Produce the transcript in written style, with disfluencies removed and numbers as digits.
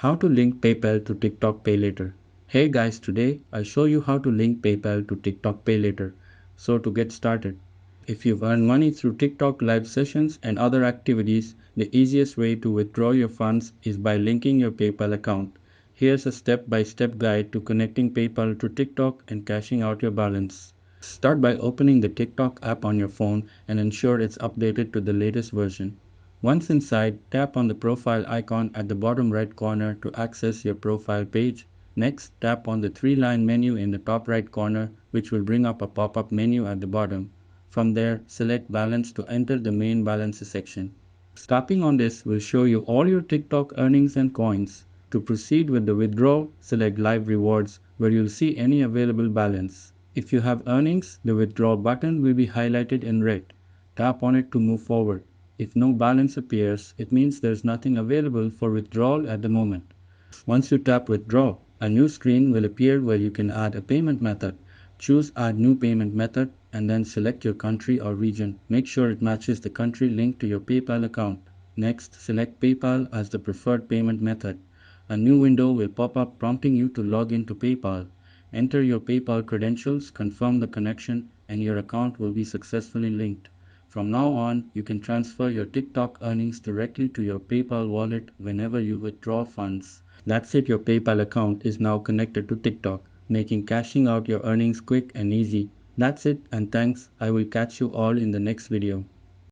How to link PayPal to TikTok PayLater. Hey guys, today I'll show you how to link PayPal to TikTok PayLater. So to get started, if you've earned money through TikTok live sessions and other activities, the easiest way to withdraw your funds is by linking your PayPal account. Here's a step-by-step guide to connecting PayPal to TikTok and cashing out your balance. Start by opening the TikTok app on your phone and ensure it's updated to the latest version. Once inside, tap on the profile icon at the bottom right corner to access your profile page. Next, tap on the three-line menu in the top right corner, which will bring up a pop-up menu at the bottom. From there, select Balance to enter the main balances section. Tapping on this will show you all your TikTok earnings and coins. To proceed with the withdrawal, select Live Rewards, where you'll see any available balance. If you have earnings, the withdrawal button will be highlighted in red. Tap on it to move forward. If no balance appears, it means there's nothing available for withdrawal at the moment. Once you tap Withdraw, a new screen will appear where you can add a payment method. Choose Add New Payment Method and then select your country or region. Make sure it matches the country linked to your PayPal account. Next, select PayPal as the preferred payment method. A new window will pop up prompting you to log into PayPal. Enter your PayPal credentials, confirm the connection, and your account will be successfully linked. From now on, you can transfer your TikTok earnings directly to your PayPal wallet whenever you withdraw funds. That's it, your PayPal account is now connected to TikTok, making cashing out your earnings quick and easy. That's it, and thanks. I will catch you all in the next video.